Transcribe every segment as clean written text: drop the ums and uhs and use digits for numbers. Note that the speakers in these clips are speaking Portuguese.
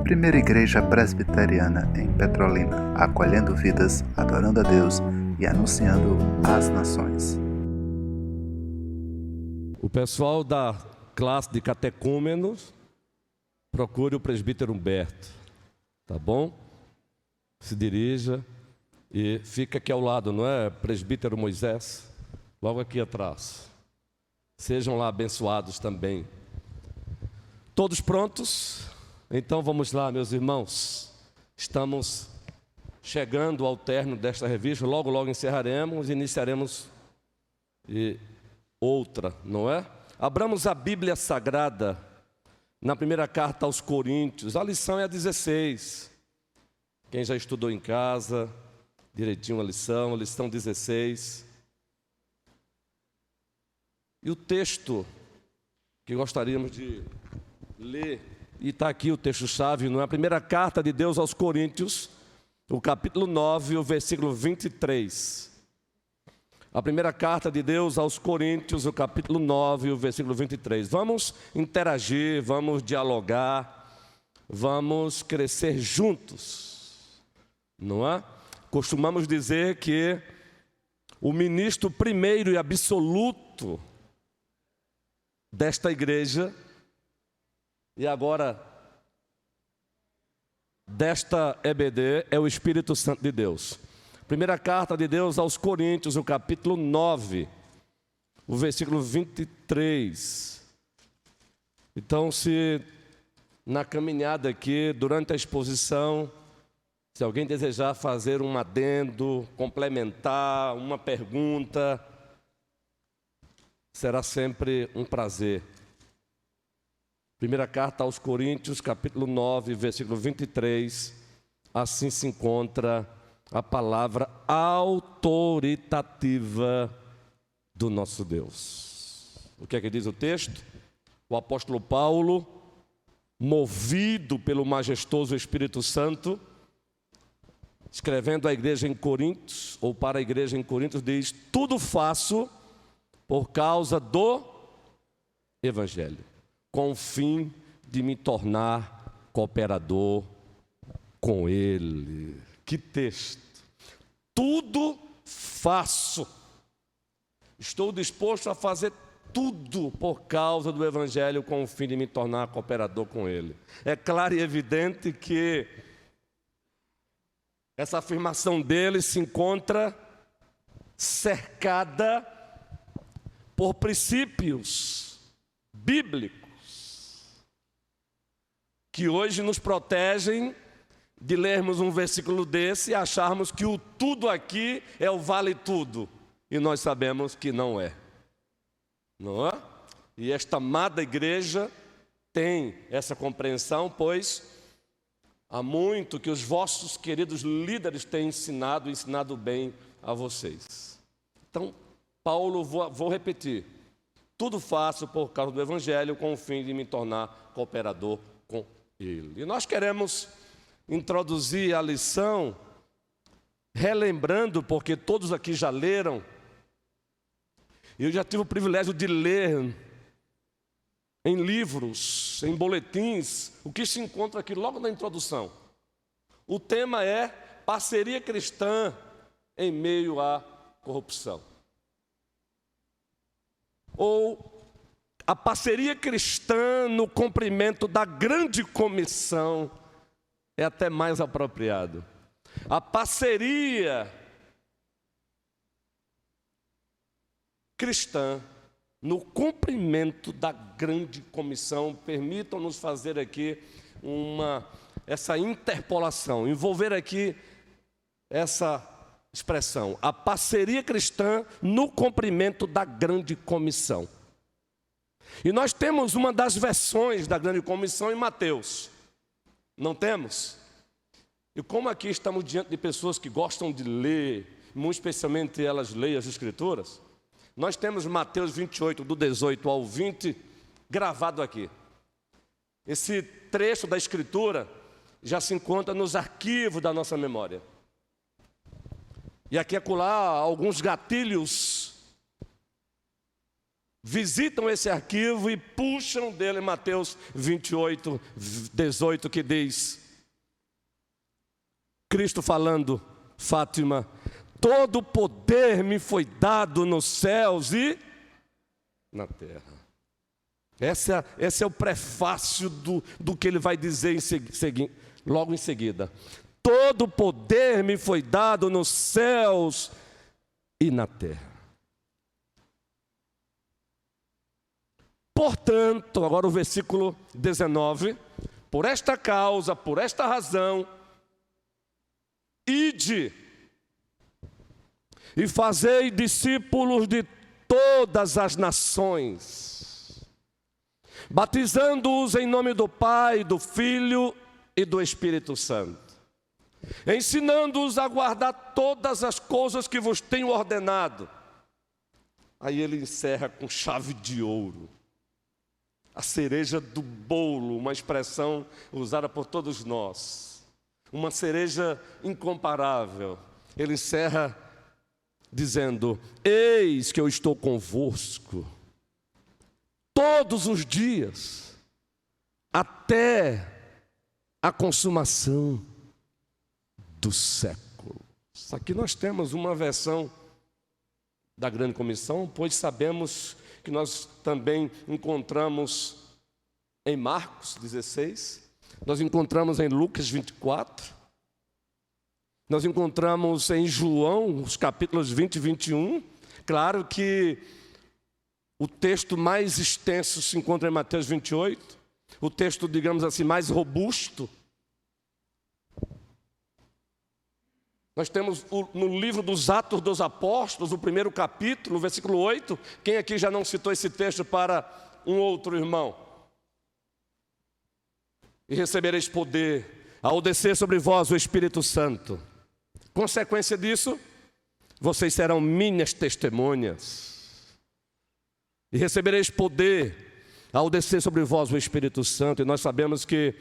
Primeira Igreja Presbiteriana em Petrolina, acolhendo vidas, adorando a Deus e anunciando às nações. O pessoal da classe de catecúmenos, procure o presbítero Humberto, tá bom? Se dirija e fica aqui ao lado, não é, presbítero Moisés? Logo aqui atrás. Sejam lá abençoados também. Todos prontos? Então vamos lá, meus irmãos. Estamos chegando ao término desta revista. Logo, logo encerraremos e iniciaremos outra, não é? Abramos a Bíblia Sagrada na primeira carta aos Coríntios. A lição é a 16. Quem já estudou em casa, direitinho a lição 16. E o texto que gostaríamos de ler, e está aqui o texto-chave, não é? A primeira carta de Deus aos Coríntios, o capítulo 9, o versículo 23. A primeira carta de Deus aos Coríntios, o capítulo 9, o versículo 23. Vamos interagir, vamos dialogar, vamos crescer juntos, não é? Costumamos dizer que o ministro primeiro e absoluto desta igreja, e agora desta EBD, é o Espírito Santo de Deus. Primeira carta de Deus aos Coríntios, o capítulo 9, o versículo 23. Então, se na caminhada aqui, durante a exposição, se alguém desejar fazer um adendo, complementar, uma pergunta, será sempre um prazer. Primeira carta aos Coríntios, capítulo 9, versículo 23, assim se encontra a palavra autoritativa do nosso Deus. O que é que diz o texto? O apóstolo Paulo, movido pelo majestoso Espírito Santo, escrevendo à igreja em Coríntios, ou para a igreja em Coríntios, diz: tudo faço por causa do Evangelho, com o fim de me tornar cooperador com Ele. Que texto! Tudo faço. Estou disposto a fazer tudo por causa do Evangelho, com o fim de me tornar cooperador com Ele. É claro e evidente que essa afirmação dele se encontra cercada por princípios bíblicos que hoje nos protegem de lermos um versículo desse e acharmos que o tudo aqui é o vale tudo, e nós sabemos que não é, não é? E esta amada igreja tem essa compreensão, pois há muito que os vossos queridos líderes têm ensinado bem a vocês. Então, Paulo, vou repetir: tudo faço por causa do Evangelho, com o fim de me tornar cooperador com Ele. E nós queremos introduzir a lição relembrando, porque todos aqui já leram, eu já tive o privilégio de ler em livros, em boletins, o que se encontra aqui logo na introdução. O tema é parceria cristã em meio à corrupção. Ou a parceria cristã no cumprimento da grande comissão, é até mais apropriado. A parceria cristã no cumprimento da grande comissão. Permitam-nos fazer aqui essa interpolação, envolver aqui essa expressão: a parceria cristã no cumprimento da grande comissão. E nós temos uma das versões da grande comissão em Mateus, não temos? E como aqui estamos diante de pessoas que gostam de ler, muito especialmente elas leem as Escrituras, nós temos Mateus 28, do 18 ao 20, gravado aqui. Esse trecho da Escritura já se encontra nos arquivos da nossa memória. E aqui e acolá alguns gatilhos visitam esse arquivo e puxam dele Mateus 28, 18, que diz, Cristo falando, Fátima, todo poder me foi dado nos céus e na terra. Esse é o prefácio do que ele vai dizer logo em seguida. Todo poder me foi dado nos céus e na terra. Portanto, agora o versículo 19, por esta causa, por esta razão, ide e fazei discípulos de todas as nações, batizando-os em nome do Pai, do Filho e do Espírito Santo, ensinando-os a guardar todas as coisas que vos tenho ordenado. Aí ele encerra com chave de ouro, a cereja do bolo, uma expressão usada por todos nós, uma cereja incomparável. Ele encerra dizendo, eis que eu estou convosco todos os dias, até a consumação do século. Aqui nós temos uma versão da grande comissão, pois sabemos que nós também encontramos em Marcos 16, nós encontramos em Lucas 24, nós encontramos em João, os capítulos 20 e 21. Claro que o texto mais extenso se encontra em Mateus 28, o texto, digamos assim, mais robusto. Nós temos no livro dos Atos dos Apóstolos, o primeiro capítulo, o versículo 8. Quem aqui já não citou esse texto para um outro irmão? E recebereis poder ao descer sobre vós o Espírito Santo. Consequência disso, vocês serão minhas testemunhas. E recebereis poder ao descer sobre vós o Espírito Santo. E nós sabemos que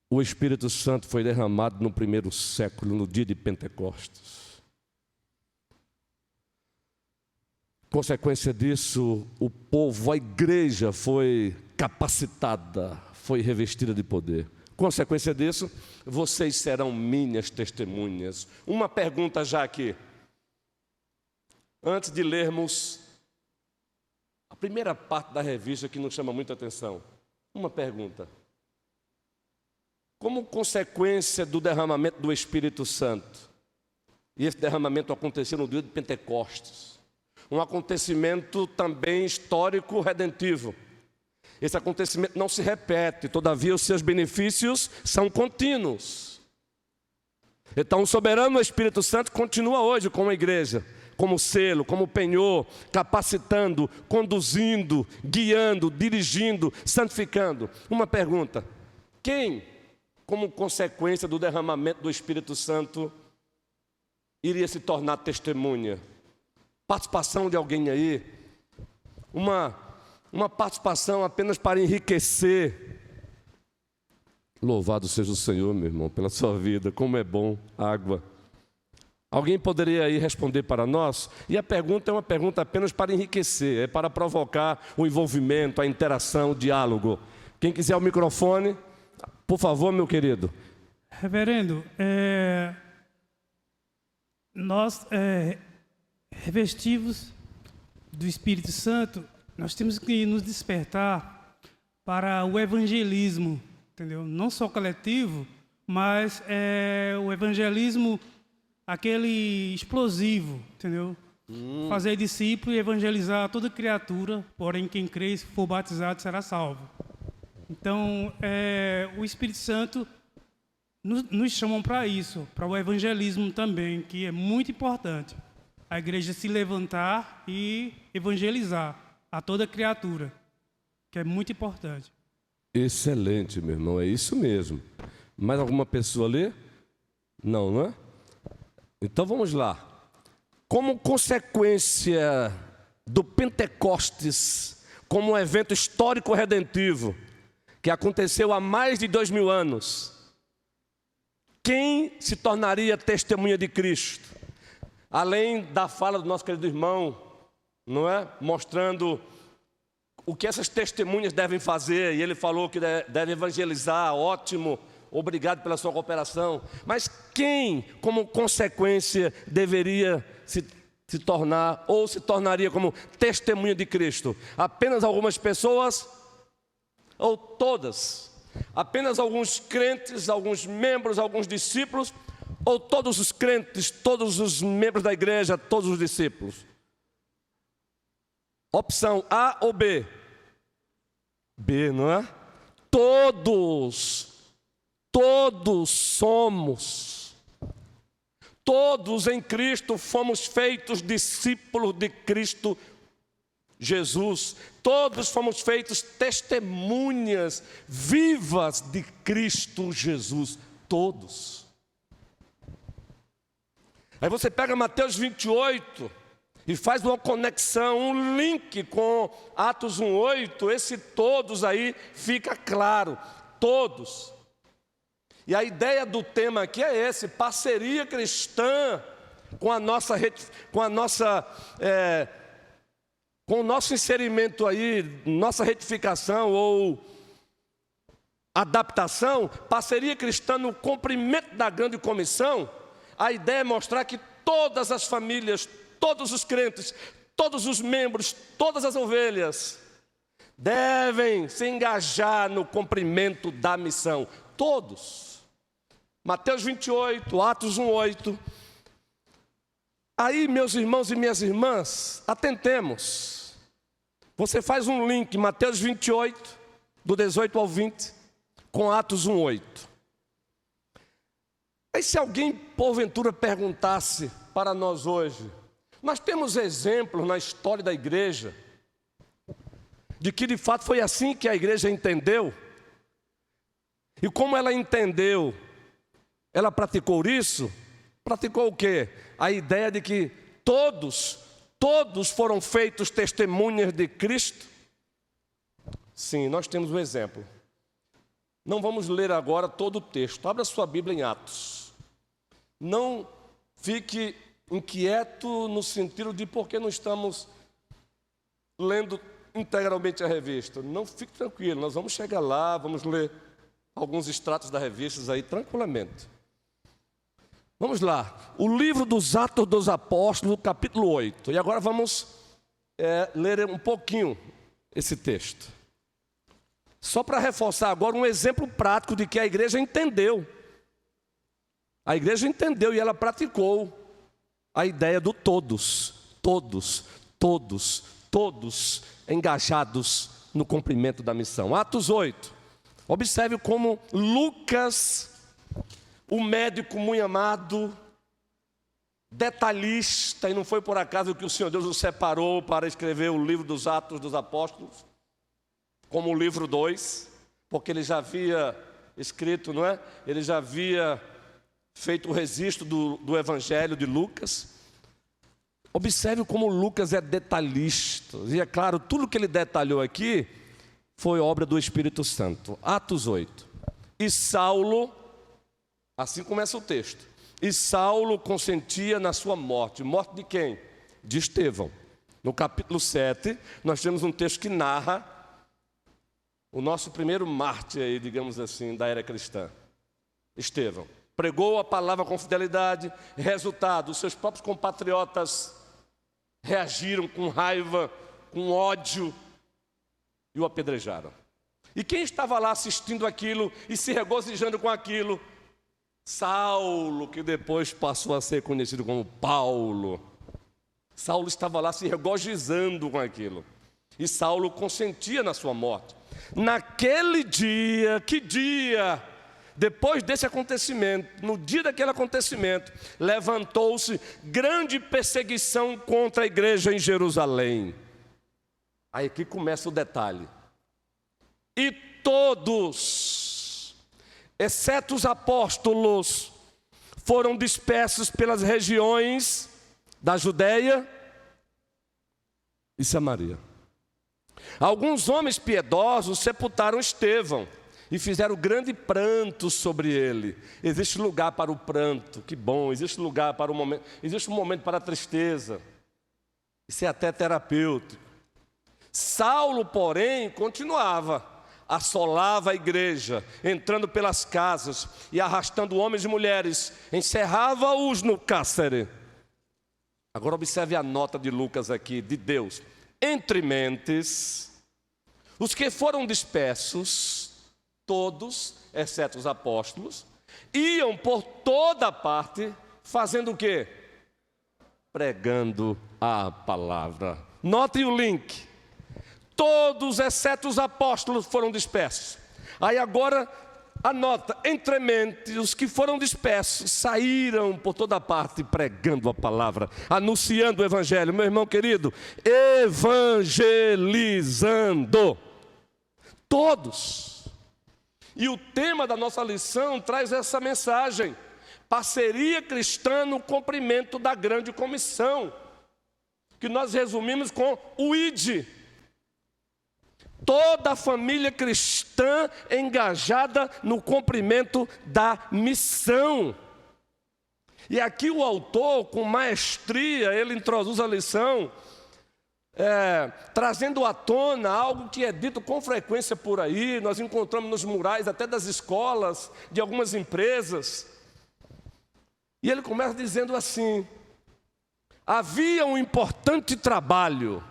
o Espírito Santo foi derramado no primeiro século, no dia de Pentecostes. Consequência disso, o povo, a igreja foi capacitada, foi revestida de poder. Consequência disso, vocês serão minhas testemunhas. Uma pergunta já aqui. Antes de lermos a primeira parte da revista que nos chama muita atenção. Uma pergunta. Como consequência do derramamento do Espírito Santo, e esse derramamento aconteceu no dia de Pentecostes, um acontecimento também histórico redentivo. Esse acontecimento não se repete, todavia os seus benefícios são contínuos. Então o soberano Espírito Santo continua hoje como igreja, como selo, como penhor, capacitando, conduzindo, guiando, dirigindo, santificando. Uma pergunta: quem, como consequência do derramamento do Espírito Santo, iria se tornar testemunha? Participação de alguém aí, uma participação apenas para enriquecer. Louvado seja o Senhor, meu irmão, pela sua vida, como é bom a água. Alguém poderia aí responder para nós? E a pergunta é uma pergunta apenas para enriquecer, é para provocar o envolvimento, a interação, o diálogo. Quem quiser o microfone, por favor, meu querido. Reverendo, nós revestivos do Espírito Santo, nós temos que nos despertar para o evangelismo, entendeu? Não só coletivo, mas o evangelismo, aquele explosivo, entendeu? Fazer discípulo e evangelizar toda criatura, porém quem crê e for batizado será salvo. Então, o Espírito Santo nos chamam para isso, para o evangelismo também, que é muito importante. A igreja se levantar e evangelizar a toda criatura, que é muito importante. Excelente, meu irmão, é isso mesmo. Mais alguma pessoa ali? Não, não é? Então vamos lá. Como consequência do Pentecostes, como um evento histórico redentivo, que aconteceu há mais de 2000 anos, quem se tornaria testemunha de Cristo? Além da fala do nosso querido irmão, não é? Mostrando o que essas testemunhas devem fazer, e ele falou que deve evangelizar, ótimo, obrigado pela sua cooperação. Mas quem, como consequência, deveria se tornar, ou se tornaria como testemunha de Cristo? Apenas algumas pessoas ou todas? Apenas alguns crentes, alguns membros, alguns discípulos, ou todos os crentes, todos os membros da igreja, todos os discípulos? Opção A ou B? B, não é? Todos somos. Todos em Cristo fomos feitos discípulos de Cristo Jesus. Todos fomos feitos testemunhas vivas de Cristo Jesus. Todos. Aí você pega Mateus 28 e faz uma conexão, um link com Atos 1:8. Esse todos aí fica claro. Todos. E a ideia do tema aqui é esse: parceria cristã com o nosso inserimento aí, nossa retificação ou adaptação, parceria cristã no cumprimento da grande comissão. A ideia é mostrar que todas as famílias, todos os crentes, todos os membros, todas as ovelhas devem se engajar no cumprimento da missão. Todos. Mateus 28, Atos 1:8. Aí, meus irmãos e minhas irmãs, atentemos. Você faz um link, Mateus 28, do 18 ao 20, com Atos 1:8. Aí se alguém, porventura, perguntasse para nós hoje, nós temos exemplos na história da igreja, de que de fato foi assim que a igreja entendeu, e como ela entendeu, ela praticou isso. Praticou o quê? A ideia de que todos foram feitos testemunhas de Cristo. Sim, nós temos um exemplo. Não vamos ler agora todo o texto. Abra sua Bíblia em Atos. Não fique inquieto no sentido de por que não estamos lendo integralmente a revista. Não, fique tranquilo, nós vamos chegar lá, vamos ler alguns extratos da revista aí tranquilamente. Vamos lá, o livro dos Atos dos Apóstolos, capítulo 8. E agora vamos ler um pouquinho esse texto. Só para reforçar agora um exemplo prático de que a igreja entendeu. A igreja entendeu e ela praticou a ideia do todos engajados no cumprimento da missão. Atos 8. Observe como Lucas, o médico muito amado, detalhista, e não foi por acaso que o Senhor Deus o separou para escrever o livro dos Atos dos Apóstolos, como o livro 2, porque ele já havia escrito, não é? Ele já havia feito o registro do Evangelho de Lucas. Observe como Lucas é detalhista, e é claro, tudo que ele detalhou aqui foi obra do Espírito Santo. Atos 8. E Saulo, assim começa o texto, e Saulo consentia na sua morte. Morte de quem? De Estevão. No capítulo 7, nós temos um texto que narra o nosso primeiro mártir aí, digamos assim, da era cristã. Estevão. Pregou a palavra com fidelidade, resultado, os seus próprios compatriotas reagiram com raiva, com ódio e o apedrejaram. E quem estava lá assistindo aquilo e se regozijando com aquilo? Saulo, que depois passou a ser conhecido como Paulo. Saulo estava lá se regozijando com aquilo. E Saulo consentia na sua morte. Naquele dia, que dia? Depois desse acontecimento, no dia daquele acontecimento, levantou-se grande perseguição contra a igreja em Jerusalém. Aí aqui começa o detalhe. E todos, exceto os apóstolos, foram dispersos pelas regiões da Judéia e Samaria. Alguns homens piedosos sepultaram Estevão e fizeram grande pranto sobre ele. Existe lugar para o pranto, que bom. Existe lugar para o momento, existe um momento para a tristeza. Isso é até terapêutico. Saulo, porém, continuava, assolava a igreja, entrando pelas casas e arrastando homens e mulheres, encerrava-os no cárcere. Agora observe a nota de Lucas aqui, de Deus. Entre mentes, os que foram dispersos, todos, exceto os apóstolos, iam por toda parte, fazendo o quê? Pregando a palavra. Notem o link. Todos, exceto os apóstolos, foram dispersos. Aí agora, anota, entre mentes, os que foram dispersos, saíram por toda parte, pregando a palavra, anunciando o evangelho. Meu irmão querido, evangelizando. Todos. E o tema da nossa lição traz essa mensagem: parceria cristã no cumprimento da grande comissão, que nós resumimos com o ID. Toda a família cristã engajada no cumprimento da missão. E aqui o autor, com maestria, ele introduz a lição, trazendo à tona algo que é dito com frequência por aí. Nós encontramos nos murais até das escolas, de algumas empresas. E ele começa dizendo assim: havia um importante trabalho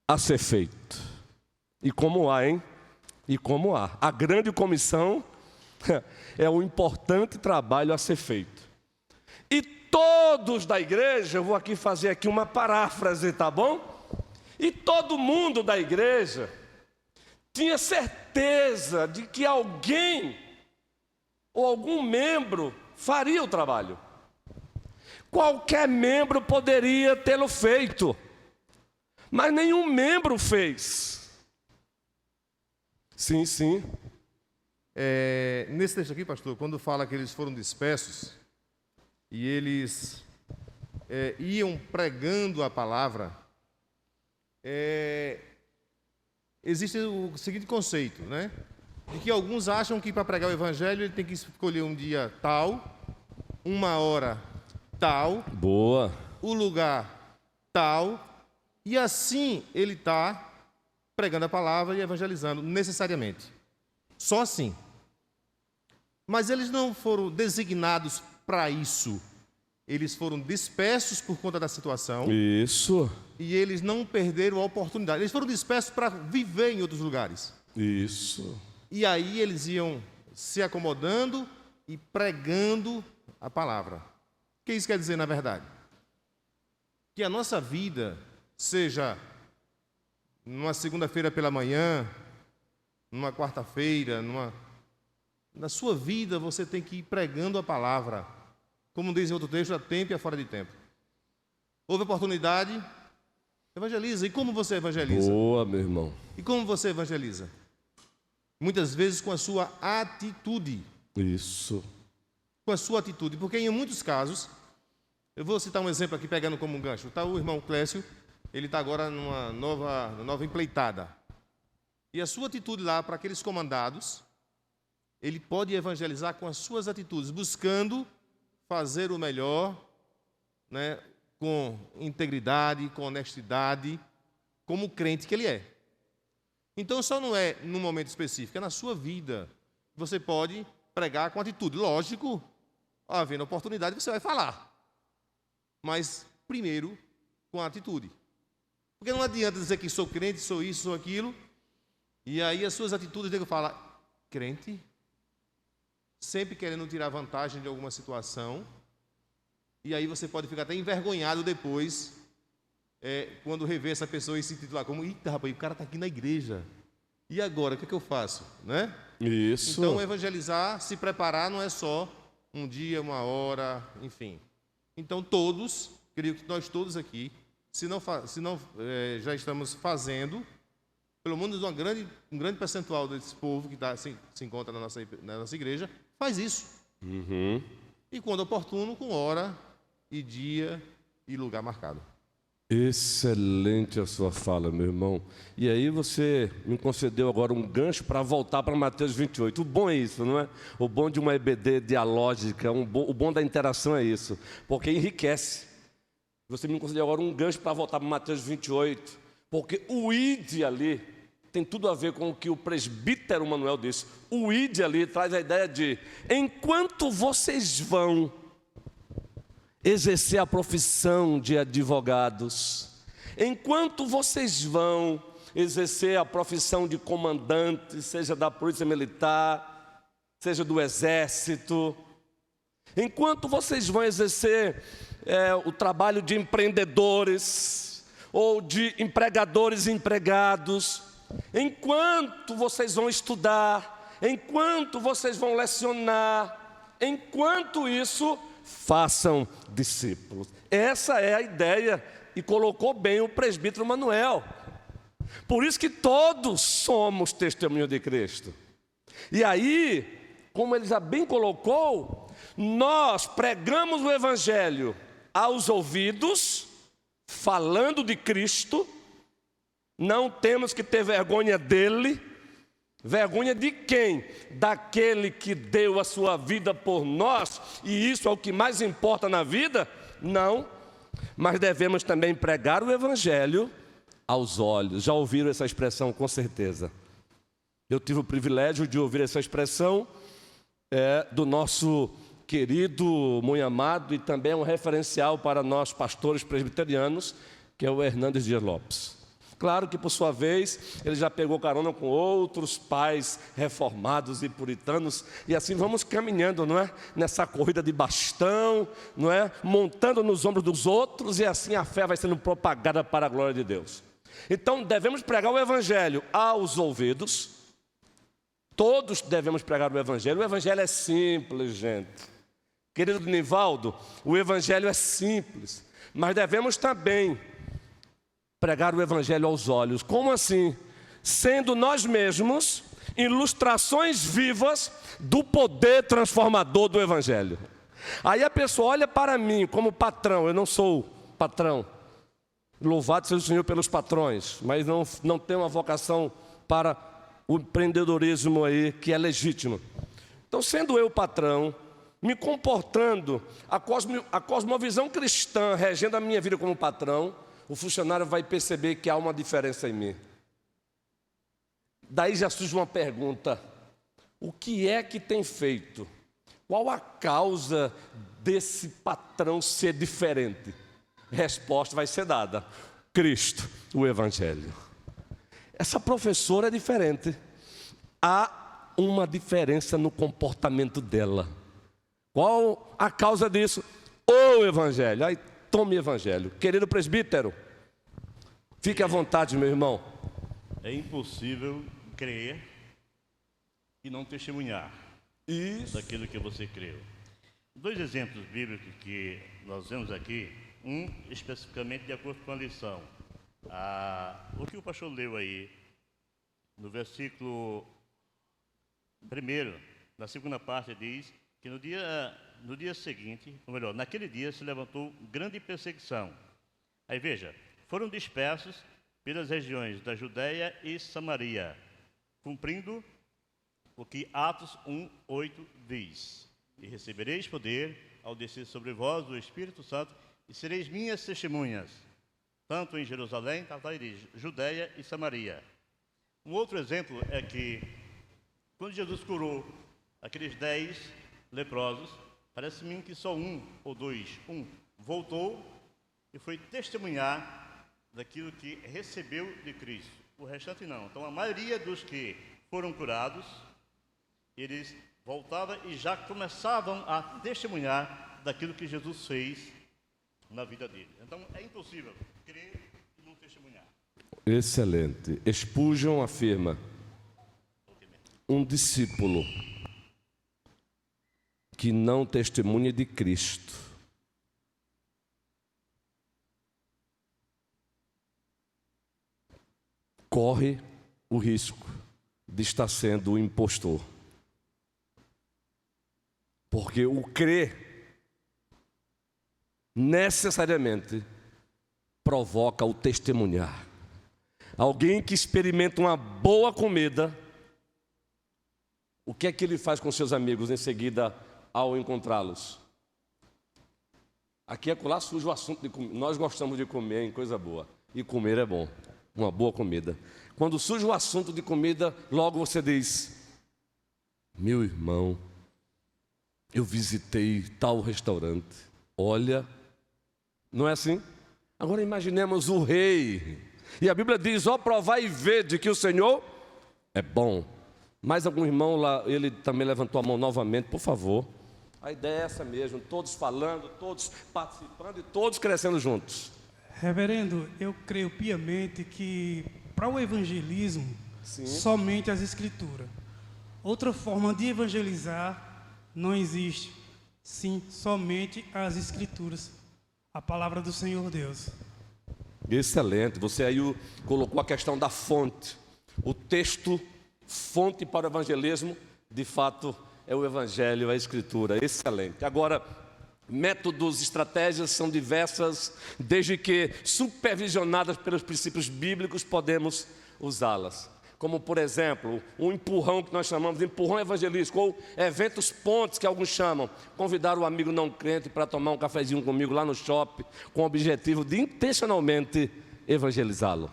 a ser feito. E como há, hein? E como há. A grande comissão é um importante trabalho a ser feito. E todos da igreja, eu vou aqui fazer aqui uma paráfrase, tá bom? E todo mundo da igreja tinha certeza de que alguém ou algum membro faria o trabalho. Qualquer membro poderia tê-lo feito, mas nenhum membro fez. Sim, sim. Nesse texto aqui, pastor, quando fala que eles foram dispersos e eles iam pregando a palavra, existe o seguinte conceito, né? De que alguns acham que para pregar o evangelho ele tem que escolher um dia tal, uma hora tal, Boa. o lugar tal, e assim ele está pregando a palavra e evangelizando, necessariamente. Só assim. Mas eles não foram designados para isso. Eles foram dispersos por conta da situação. Isso. E eles não perderam a oportunidade. Eles foram dispersos para viver em outros lugares. Isso. E aí eles iam se acomodando e pregando a palavra. O que isso quer dizer, na verdade? Que a nossa vida, seja numa segunda-feira pela manhã, numa quarta-feira, na sua vida você tem que ir pregando a palavra. Como diz em outro texto, a tempo e a fora de tempo. Houve oportunidade, evangeliza. E como você evangeliza? Boa, meu irmão. E como você evangeliza? Muitas vezes com a sua atitude. Isso. Com a sua atitude. Porque em muitos casos, eu vou citar um exemplo aqui, pegando como um gancho. Está o irmão Clécio, ele está agora numa nova empleitada. E a sua atitude lá para aqueles comandados, ele pode evangelizar com as suas atitudes, buscando fazer o melhor, né, com integridade, com honestidade, como crente que ele é. Então, só não é num momento específico, é na sua vida. Você pode pregar com atitude. Lógico, havendo oportunidade, você vai falar. Mas, primeiro, com atitude. Porque não adianta dizer que sou crente, sou isso, sou aquilo, e aí as suas atitudes devem falar, crente, sempre querendo tirar vantagem de alguma situação, e aí você pode ficar até envergonhado depois, quando rever essa pessoa e se titular como, eita, rapaz, o cara está aqui na igreja, e agora, o que é que eu faço? Né? Isso. Então, evangelizar, se preparar, não é só um dia, uma hora, enfim. Então, todos, creio que nós todos aqui, se não já estamos fazendo, pelo menos um grande percentual desse povo que se encontra na nossa igreja, faz isso. Uhum. E quando oportuno, com hora e dia e lugar marcado. Excelente a sua fala, meu irmão. E aí você me concedeu agora um gancho para voltar para Mateus 28. O bom é isso, não é? O bom de uma EBD dialógica, o bom da interação é isso, porque enriquece. Você me concedeu agora um gancho para voltar para Mateus 28, porque o ide ali tem tudo a ver com o que o presbítero Manuel disse. O ide ali traz a ideia de, enquanto vocês vão exercer a profissão de advogados, enquanto vocês vão exercer a profissão de comandante, seja da polícia militar, seja do exército, enquanto vocês vão exercer o trabalho de empreendedores ou de empregadores e empregados, enquanto vocês vão estudar, enquanto vocês vão lecionar, enquanto isso, façam discípulos. Essa é a ideia, e colocou bem o presbítero Manuel. Por isso que todos somos testemunho de Cristo. E aí, como ele já bem colocou, nós pregamos o Evangelho aos ouvidos, falando de Cristo, não temos que ter vergonha dele. Vergonha de quem? Daquele que deu a sua vida por nós, e isso é o que mais importa na vida? Não, mas devemos também pregar o Evangelho aos olhos. Já ouviram essa expressão, com certeza. Eu tive o privilégio de ouvir essa expressão do nosso querido, muito amado, e também um referencial para nós pastores presbiterianos, que é o Hernandes Dias Lopes. Claro que, por sua vez, ele já pegou carona com outros pais reformados e puritanos, e assim vamos caminhando, não é? Nessa corrida de bastão, não é? Montando nos ombros dos outros, e assim a fé vai sendo propagada para a glória de Deus. Então, devemos pregar o Evangelho aos ouvidos. Todos devemos pregar o Evangelho. O Evangelho é simples, gente. Querido Nivaldo, o Evangelho é simples, mas devemos também pregar o Evangelho aos olhos. Como assim? Sendo nós mesmos ilustrações vivas do poder transformador do Evangelho. Aí a pessoa olha para mim como patrão. Eu não sou patrão. Louvado seja o Senhor pelos patrões, mas não tenho uma vocação para o empreendedorismo aí, que é legítimo. Então, sendo eu patrão, me comportando, a cosmovisão cristã regendo a minha vida como patrão, o funcionário vai perceber que há uma diferença em mim. Daí já surge uma pergunta: o que é que tem feito? Qual a causa desse patrão ser diferente? Resposta vai ser dada: Cristo, o Evangelho. Essa professora é diferente. Há uma diferença no comportamento dela. Qual a causa disso? O Evangelho. Aí, tome o Evangelho. Querido presbítero, fique à vontade, meu irmão. É impossível crer e não testemunhar daquilo que você creu. 2 exemplos bíblicos que nós vemos aqui, um especificamente de acordo com a lição. O que o pastor leu aí, no versículo 1, na segunda parte, diz que no dia seguinte, ou melhor, naquele dia se levantou grande perseguição. Aí veja, foram dispersos pelas regiões da Judéia e Samaria, cumprindo o que Atos 1:8 diz: e recebereis poder ao descer sobre vós o Espírito Santo, e sereis minhas testemunhas, tanto em Jerusalém, Judéia e Samaria. Um outro exemplo é que, quando Jesus curou aqueles 10 leprosos, parece-me que só um voltou e foi testemunhar daquilo que recebeu de Cristo. O restante não. Então, a maioria dos que foram curados, eles voltavam e já começavam a testemunhar daquilo que Jesus fez na vida dele. Então, é impossível crer e não testemunhar. Excelente. Spurgeon afirma: um discípulo que não testemunha de Cristo corre o risco de estar sendo o impostor. Porque o crer necessariamente provoca o testemunhar. Alguém que experimenta uma boa comida, o que é que ele faz com seus amigos em seguida ao encontrá-los? Aqui e acolá surge o assunto de comer. Nós gostamos de comer em coisa boa. E comer é bom, uma boa comida. Quando surge o assunto de comida, logo você diz: meu irmão, eu visitei tal restaurante. Olha, não é assim? Agora imaginemos o rei. E a Bíblia diz: ó, provai e vede que o Senhor é bom. Mais algum irmão lá, ele também levantou a mão novamente, por favor. A ideia é essa mesmo, todos falando, todos participando e todos crescendo juntos. Reverendo, eu creio piamente que para o evangelismo, somente as Escrituras. Outra forma de evangelizar não existe. Sim, somente as Escrituras. A palavra do Senhor Deus. Excelente, você aí colocou a questão da fonte. O texto, fonte para o evangelismo, de fato, é o Evangelho, a Escritura. Excelente. Agora, métodos, estratégias são diversas, desde que supervisionadas pelos princípios bíblicos, podemos usá-las. Como, por exemplo, um empurrão que nós chamamos de empurrão evangelístico, ou eventos pontes que alguns chamam. Convidar o amigo não crente para tomar um cafezinho comigo lá no shopping, com o objetivo de intencionalmente evangelizá-lo.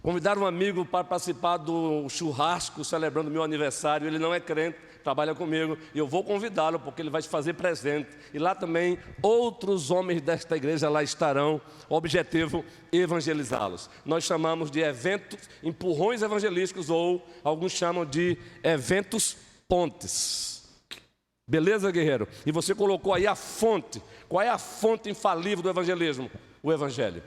Convidar um amigo para participar do churrasco celebrando meu aniversário, ele não é crente, trabalha comigo, e eu vou convidá-lo porque ele vai te fazer presente. E lá também outros homens desta igreja lá estarão, objetivo, evangelizá-los. Nós chamamos de eventos, empurrões evangelísticos, ou alguns chamam de eventos pontes. Beleza, guerreiro? E você colocou aí a fonte. Qual é a fonte infalível do evangelismo? O Evangelho.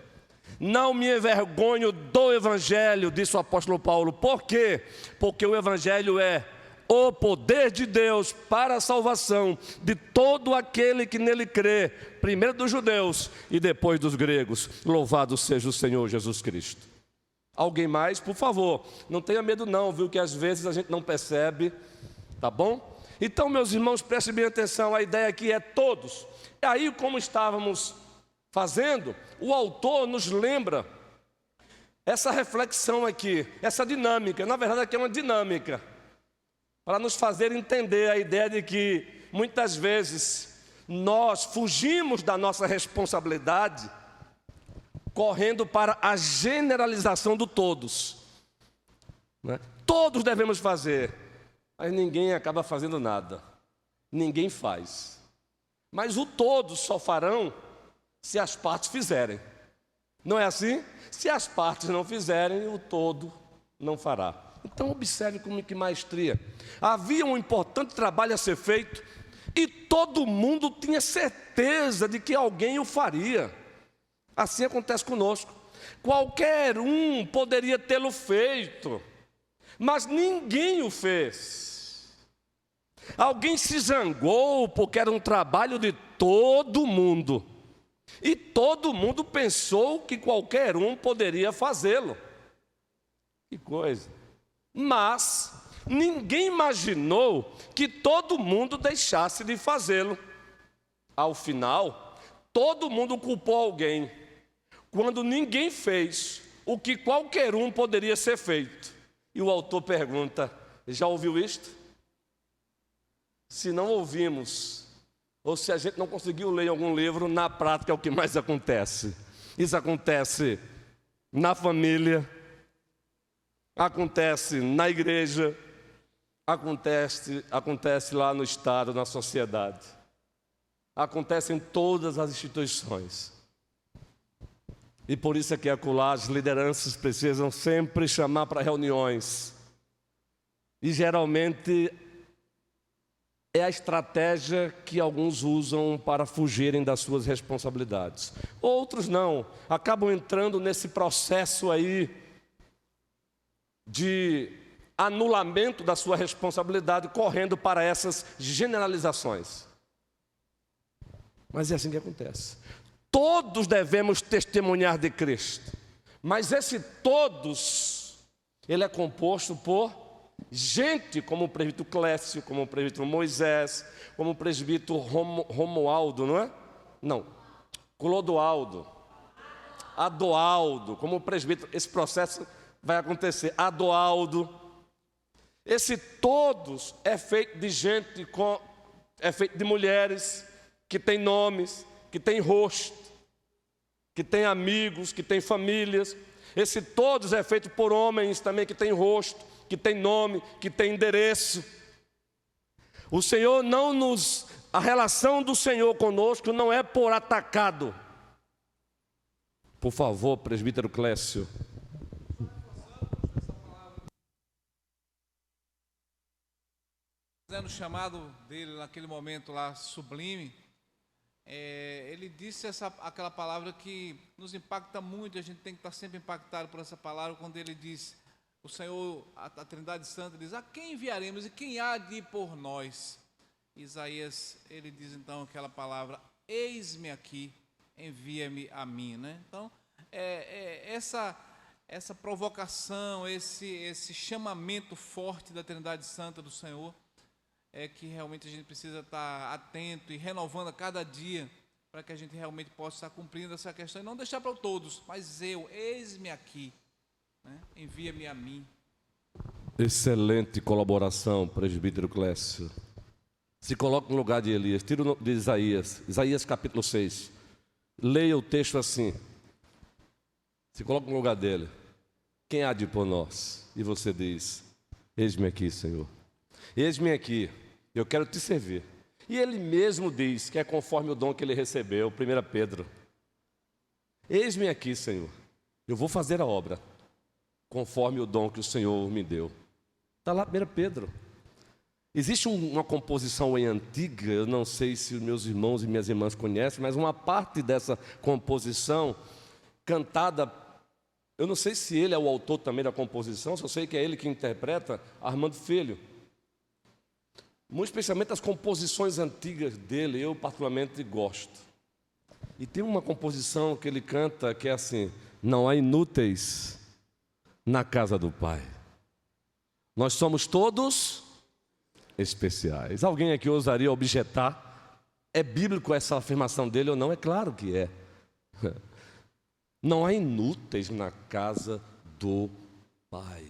Não me envergonho do Evangelho, disse o apóstolo Paulo. Por quê? Porque o Evangelho é o poder de Deus para a salvação de todo aquele que nele crê, primeiro dos judeus e depois dos gregos. Louvado seja o Senhor Jesus Cristo. Alguém mais? Por favor, não tenha medo não, viu, que às vezes a gente não percebe, tá bom? Então, meus irmãos, prestem bem atenção, a ideia aqui é todos. E aí, como estávamos fazendo, o autor nos lembra essa reflexão aqui, essa dinâmica. Na verdade, aqui é uma dinâmica para nos fazer entender a ideia de que muitas vezes nós fugimos da nossa responsabilidade correndo para a generalização do todos, né? Todos devemos fazer, mas ninguém acaba fazendo nada, ninguém faz. Mas o todos só farão se as partes fizerem. Não é assim? Se as partes não fizerem, o todo não fará. Então observe como que maestria. Havia um importante trabalho a ser feito e todo mundo tinha certeza de que alguém o faria. Assim acontece conosco. Qualquer um poderia tê-lo feito, mas ninguém o fez. Alguém se zangou porque era um trabalho de todo mundo. E todo mundo pensou que qualquer um poderia fazê-lo. Que coisa. Mas ninguém imaginou que todo mundo deixasse de fazê-lo. Ao final, todo mundo culpou alguém, quando ninguém fez o que qualquer um poderia ser feito. E o autor pergunta: já ouviu isto? Se não ouvimos, ou se a gente não conseguiu ler em algum livro, na prática é o que mais acontece. Isso acontece na família, acontece na igreja, acontece lá no Estado, na sociedade. Acontece em todas as instituições. E por isso é que acolá as lideranças precisam sempre chamar para reuniões. E geralmente é a estratégia que alguns usam para fugirem das suas responsabilidades. Outros não, acabam entrando nesse processo aí de anulamento da sua responsabilidade, correndo para essas generalizações. Mas é assim que acontece. Todos devemos testemunhar de Cristo, mas esse todos, ele é composto por gente como o presbítero Clécio, como o presbítero Moisés, como o presbítero Romualdo, não é? Não, Clodoaldo. Adoaldo, como presbítero, esse processo vai acontecer. Adoaldo. Esse todos é feito de gente, é feito de mulheres que têm nomes, que têm rosto, que têm amigos, que têm famílias. Esse todos é feito por homens também que têm rosto, que têm nome, que têm endereço. O Senhor não nos... A relação do Senhor conosco não é por atacado. Por favor, presbítero Clécio. Fazendo o chamado dele naquele momento lá, sublime, ele disse aquela palavra que nos impacta muito, a gente tem que estar sempre impactado por essa palavra, quando ele diz, o Senhor, a Trindade Santa, diz, a quem enviaremos e quem há de ir por nós? Isaías, ele diz então aquela palavra, eis-me aqui, envia-me a mim, né? Então, essa provocação, esse chamamento forte da Trindade Santa do Senhor, é que realmente a gente precisa estar atento e renovando a cada dia, para que a gente realmente possa estar cumprindo essa questão, e não deixar para todos, mas eis-me aqui, né? Envia-me a mim. Excelente colaboração, presbítero Clécio. Se coloca no lugar de Elias, tira o de Isaías, Isaías capítulo 6. Leia o texto assim. Se coloca no lugar dele. Quem há de ir por nós? E você diz, eis-me aqui, Senhor. Eis-me aqui, eu quero te servir. E ele mesmo diz que é conforme o dom que ele recebeu, 1 Pedro. Eis-me aqui, Senhor, eu vou fazer a obra, conforme o dom que o Senhor me deu. Está lá 1 Pedro. Existe uma composição em antiga, eu não sei se os meus irmãos e minhas irmãs conhecem, mas uma parte dessa composição, cantada, eu não sei se ele é o autor também da composição, só sei que é ele que interpreta, Armando Filho. Muito especialmente as composições antigas dele, eu particularmente gosto. E tem uma composição que ele canta que é assim, não há inúteis na casa do Pai. Nós somos todos especiais. Alguém aqui ousaria objetar? É bíblico essa afirmação dele ou não? É claro que é. Não há inúteis na casa do Pai.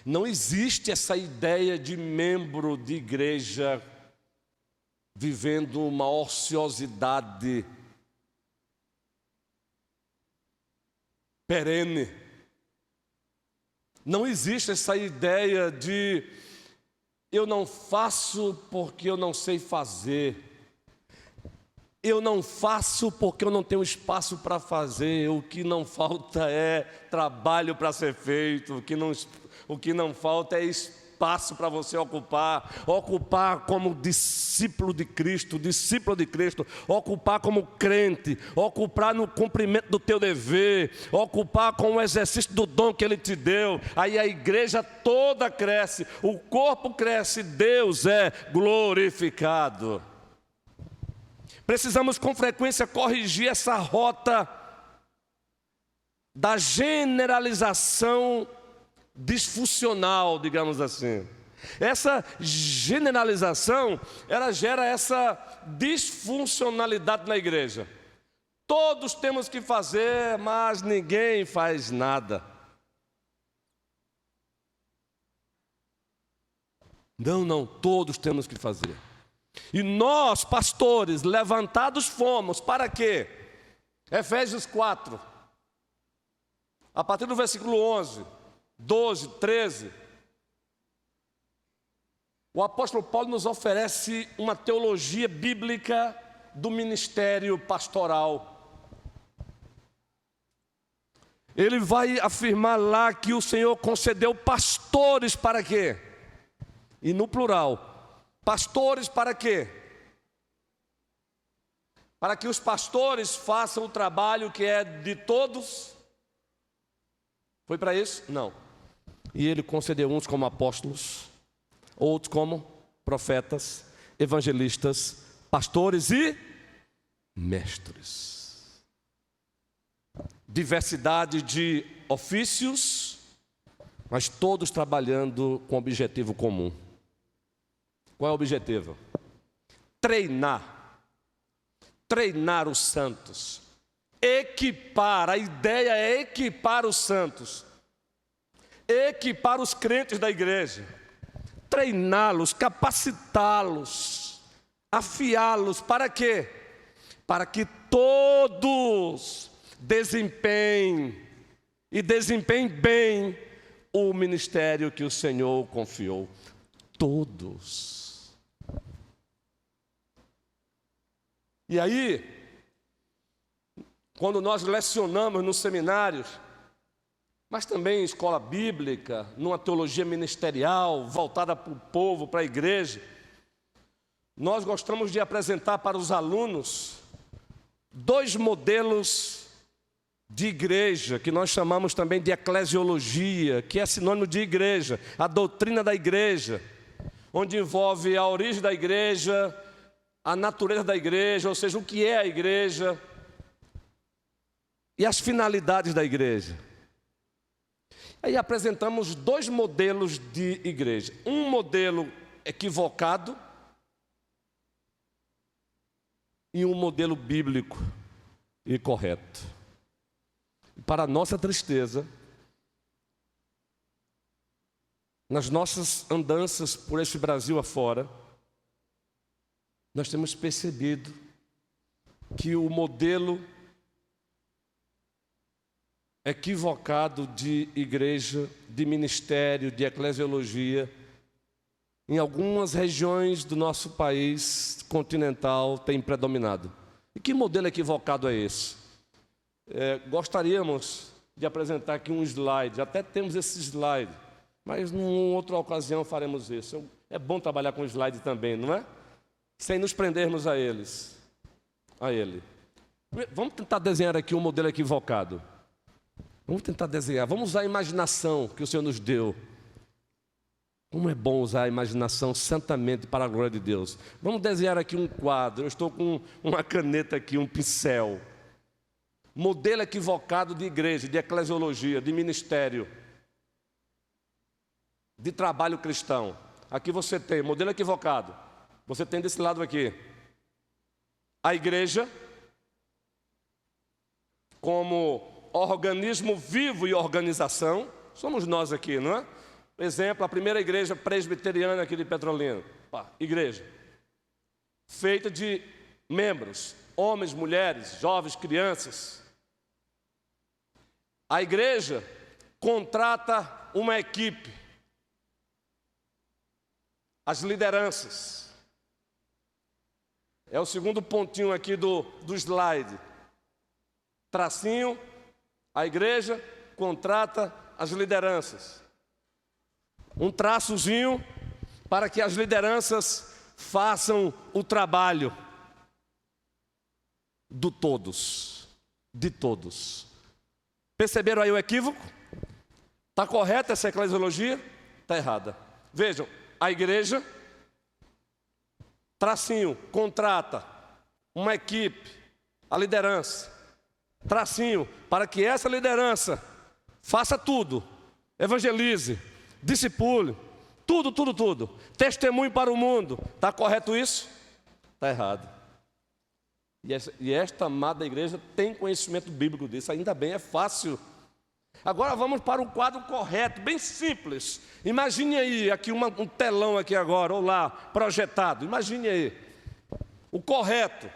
Não existe essa ideia de membro de igreja vivendo uma ociosidade perene. Não existe essa ideia de eu não faço porque eu não sei fazer. Eu não faço porque eu não tenho espaço para fazer. O que não falta é trabalho para ser feito. O que não falta é espaço para você ocupar. Ocupar como discípulo de Cristo, ocupar como crente, ocupar no cumprimento do teu dever, ocupar com o exercício do dom que Ele te deu. Aí a igreja toda cresce, o corpo cresce, Deus é glorificado. Precisamos com frequência corrigir essa rota da generalização disfuncional, digamos assim. Essa generalização, ela gera essa disfuncionalidade na igreja. Todos temos que fazer, mas ninguém faz nada. Não, todos temos que fazer. E nós, pastores, levantados fomos, para quê? Efésios 4, a partir do versículo 11, 12, 13, o apóstolo Paulo nos oferece uma teologia bíblica do ministério pastoral. Ele vai afirmar lá que o Senhor concedeu pastores para quê? E no plural. Pastores para quê? Para que os pastores façam o trabalho que é de todos? Foi para isso? Não. E ele concedeu uns como apóstolos, outros como profetas, evangelistas, pastores e mestres. Diversidade de ofícios, mas todos trabalhando com objetivo comum. Qual é o objetivo? Treinar os santos, equipar equipar, a ideia é equipar os santos, equipar os crentes da igreja, treiná-los, capacitá-los, afiá-los, para quê? Para que todos desempenhem bem o ministério que o Senhor confiou. Todos. E aí, quando nós lecionamos nos seminários, mas também em escola bíblica, numa teologia ministerial, voltada para o povo, para a igreja, nós gostamos de apresentar para os alunos 2 modelos de igreja, que nós chamamos também de eclesiologia, que é sinônimo de igreja, a doutrina da igreja, onde envolve a origem da igreja, a natureza da igreja, ou seja, o que é a igreja e as finalidades da igreja. Aí apresentamos 2 modelos de igreja. Um modelo equivocado e um modelo bíblico e correto. Para nossa tristeza, nas nossas andanças por este Brasil afora, nós temos percebido que o modelo equivocado de igreja, de ministério, de eclesiologia, em algumas regiões do nosso país continental tem predominado. E que modelo equivocado é esse? Gostaríamos de apresentar aqui um slide, até temos esse slide, mas numa outra ocasião faremos isso. É bom trabalhar com slide também, não é? Sem nos prendermos a ele. Vamos tentar desenhar aqui um modelo equivocado. Vamos tentar desenhar, vamos usar a imaginação que o Senhor nos deu. Como é bom usar a imaginação santamente para a glória de Deus. Vamos desenhar aqui um quadro. Eu estou com uma caneta aqui, um pincel. Modelo equivocado de igreja, de eclesiologia, de ministério, de trabalho cristão. Aqui você tem modelo equivocado. Você tem desse lado aqui a igreja como organismo vivo e organização. Somos nós aqui, não é? Por exemplo, a primeira igreja presbiteriana aqui de Petrolina. Igreja feita de membros, homens, mulheres, jovens, crianças. A igreja contrata uma equipe, as lideranças. É o segundo pontinho aqui do slide. Tracinho, a igreja contrata as lideranças. Um traçozinho para que as lideranças façam o trabalho de todos. Perceberam aí o equívoco? Está correta essa eclesiologia? Está errada. Vejam, a igreja, tracinho, contrata uma equipe, a liderança. Tracinho, para que essa liderança faça tudo, evangelize, discipule, tudo. Testemunho para o mundo. Está correto isso? Está errado. E esta amada igreja tem conhecimento bíblico disso, ainda bem, é fácil. Agora vamos para o quadro correto, bem simples. Imagine aí, aqui um telão aqui agora, ou lá, projetado. Imagine aí. O correto.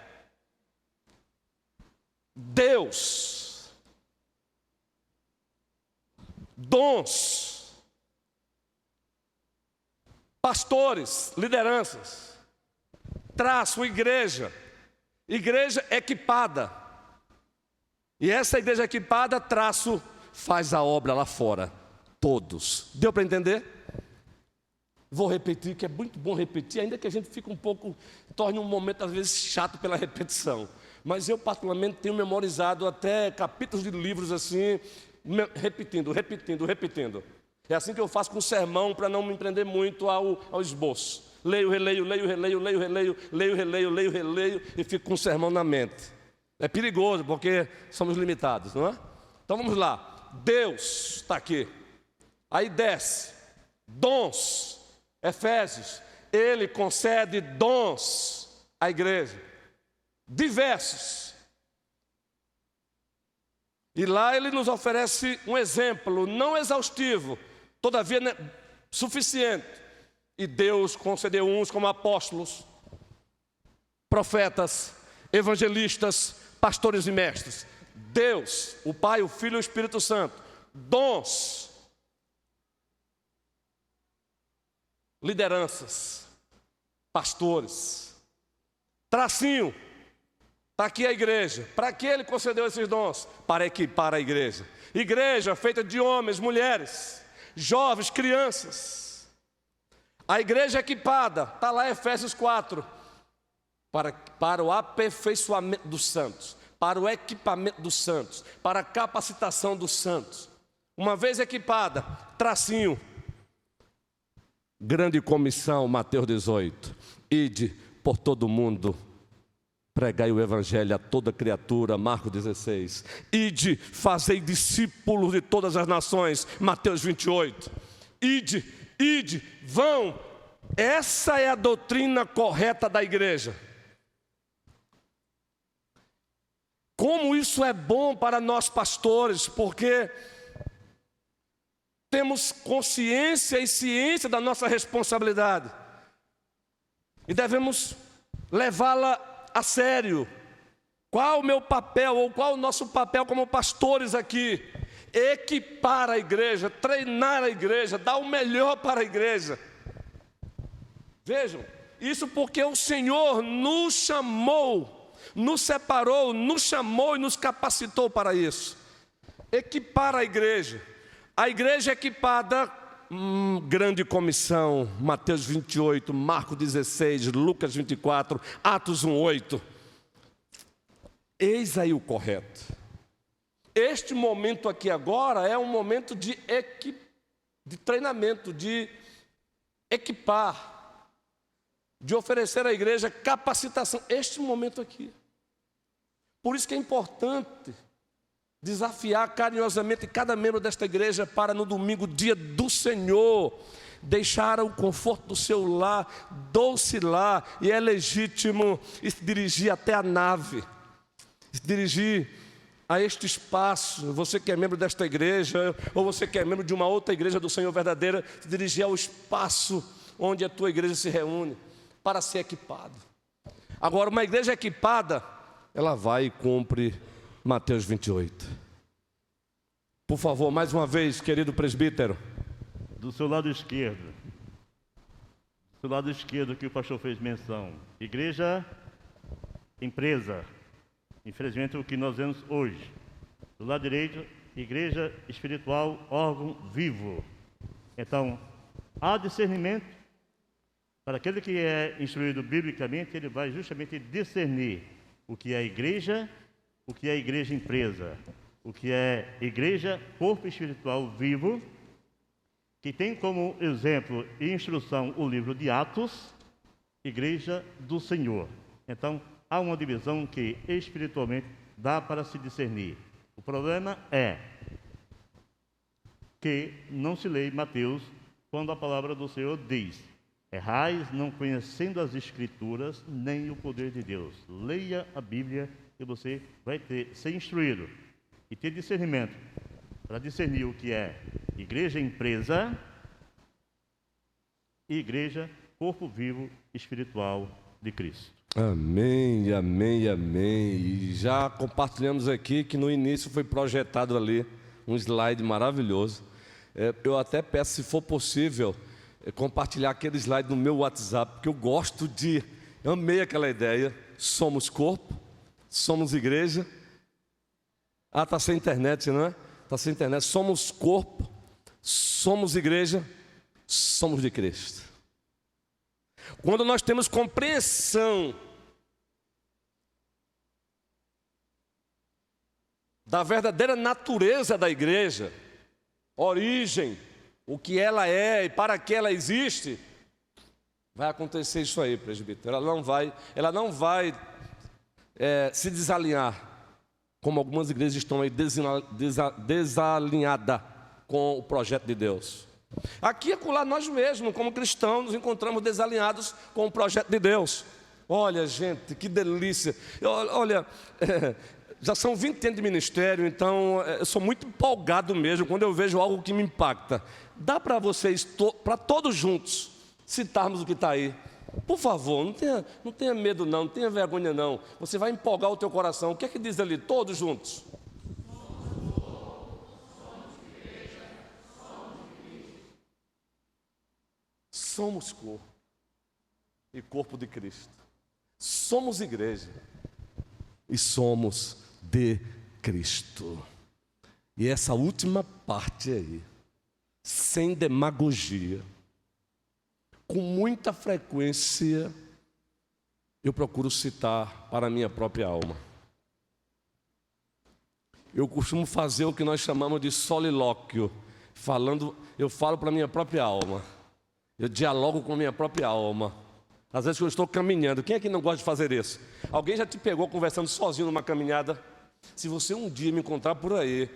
Deus. Dons. Pastores, lideranças. Traço, igreja. Igreja equipada. E essa igreja equipada, traço, faz a obra lá fora. Todos. Deu para entender? Vou repetir, que é muito bom repetir, ainda que a gente fique torne um momento às vezes chato pela repetição. Mas eu particularmente tenho memorizado até capítulos de livros assim, repetindo. É assim que eu faço com o sermão, para não me prender muito ao esboço. Leio, releio e fico com o sermão na mente. É perigoso, porque somos limitados, não é? Então vamos lá. Deus está aqui. Aí desce. Dons. Efésios. Ele concede dons à igreja. Diversos. E lá ele nos oferece um exemplo, não exaustivo, todavia suficiente. E Deus concedeu uns como apóstolos, profetas, evangelistas, pastores e mestres. Deus, o Pai, o Filho e o Espírito Santo, dons, lideranças, pastores. Tracinho, está aqui a igreja. Para que ele concedeu esses dons? Para equipar a igreja. Igreja feita de homens, mulheres, jovens, crianças. A igreja equipada, está lá em Efésios 4, para o aperfeiçoamento dos santos, para o equipamento dos santos, para a capacitação dos santos. Uma vez equipada, tracinho, grande comissão, Mateus 18, ide por todo mundo, pregai o evangelho a toda criatura, Marcos 16, ide, fazei discípulos de todas as nações, Mateus 28, ide, vão. Essa é a doutrina correta da igreja. Como isso é bom para nós pastores, porque temos consciência e ciência da nossa responsabilidade e devemos levá-la a sério. Qual o meu papel, ou qual o nosso papel como pastores aqui? Equipar a igreja, treinar a igreja, dar o melhor para a igreja. Vejam, isso porque o Senhor nos chamou, nos separou, nos chamou e nos capacitou para isso. Equipar a igreja equipada, grande comissão, Mateus 28, Marcos 16, Lucas 24, Atos 1:8. Eis aí o correto. Este momento aqui agora é um momento de treinamento, de equipar, de oferecer à igreja capacitação. Este momento aqui. Por isso que é importante desafiar carinhosamente cada membro desta igreja para no domingo, dia do Senhor, deixar o conforto do seu lar, doce lar, e é legítimo se dirigir até a nave, se dirigir a este espaço. Você que é membro desta igreja, ou você que é membro de uma outra igreja do Senhor verdadeira, se dirigir ao espaço onde a tua igreja se reúne, para ser equipado. Agora, uma igreja equipada, ela vai e cumpre Mateus 28. Por favor, mais uma vez, querido presbítero. Do seu lado esquerdo. Do seu lado esquerdo que o pastor fez menção. Igreja, empresa. Infelizmente, o que nós vemos hoje. Do lado direito, igreja espiritual, órgão vivo. Então, há discernimento. Para aquele que é instruído biblicamente, ele vai justamente discernir o que é igreja, o que é igreja empresa, o que é igreja, corpo espiritual vivo, que tem como exemplo e instrução o livro de Atos, igreja do Senhor. Então, há uma divisão que espiritualmente dá para se discernir. O problema é que não se lê Mateus quando a palavra do Senhor diz: errais não conhecendo as Escrituras nem o poder de Deus. Leia a Bíblia e você vai ser instruído e ter discernimento para discernir o que é igreja empresa e igreja corpo vivo espiritual de Cristo. Amém, amém, amém. E já compartilhamos aqui que no início foi projetado ali um slide maravilhoso. Eu até peço, se for possível, compartilhar aquele slide no meu WhatsApp, porque eu amei aquela ideia. Somos corpo, somos igreja. Está sem internet, não é? Está sem internet. Somos corpo, somos igreja, somos de Cristo. Quando nós temos compreensão da verdadeira natureza da igreja, origem, o que ela é e para que ela existe, vai acontecer isso aí, presbítero. Ela não vai se desalinhar, como algumas igrejas estão aí desalinhadas com o projeto de Deus. Aqui e acolá nós mesmos, como cristãos, nos encontramos desalinhados com o projeto de Deus. Olha, gente, que delícia. Olha, Já são 20 anos de ministério, então eu sou muito empolgado mesmo quando eu vejo algo que me impacta. Dá para vocês, para todos juntos, citarmos o que está aí. Por favor, não tenha medo não tenha vergonha não. Você vai empolgar o teu coração. O que é que diz ali? Todos juntos. Somos corpo e corpo de Cristo. Somos igreja e somos de Cristo. E essa última parte aí, sem demagogia, com muita frequência, eu procuro citar para a minha própria alma. Eu costumo fazer o que nós chamamos de solilóquio, eu falo para a minha própria alma. Eu dialogo com a minha própria alma. Às vezes eu estou caminhando. Quem é que não gosta de fazer isso? Alguém já te pegou conversando sozinho numa caminhada? Se você um dia me encontrar por aí,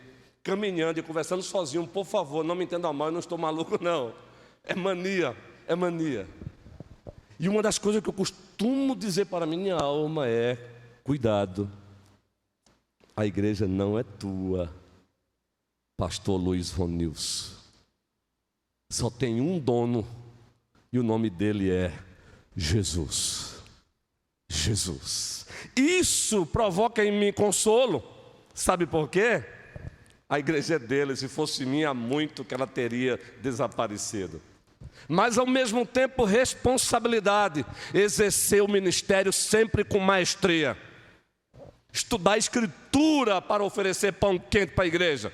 caminhando e conversando sozinho, por favor, não me entenda mal, eu não estou maluco não. É mania, é mania. E uma das coisas que eu costumo dizer para a minha alma é: cuidado, a igreja não é tua, pastor Luiz Ronilson. Só tem um dono e o nome dele é Jesus. Jesus. Isso provoca em mim consolo. Sabe por quê? A igreja é dele, se fosse minha, há muito que ela teria desaparecido. Mas ao mesmo tempo responsabilidade, exercer o ministério sempre com maestria. Estudar a escritura para oferecer pão quente para a igreja.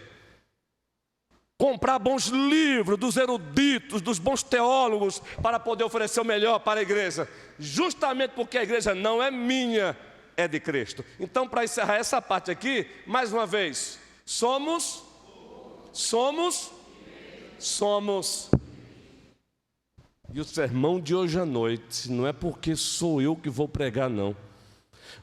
Comprar bons livros dos eruditos, dos bons teólogos, para poder oferecer o melhor para a igreja. Justamente porque a igreja não é minha, é de Cristo. Então, para encerrar essa parte aqui, mais uma vez, somos. E o sermão de hoje à noite, não é porque sou eu que vou pregar, não.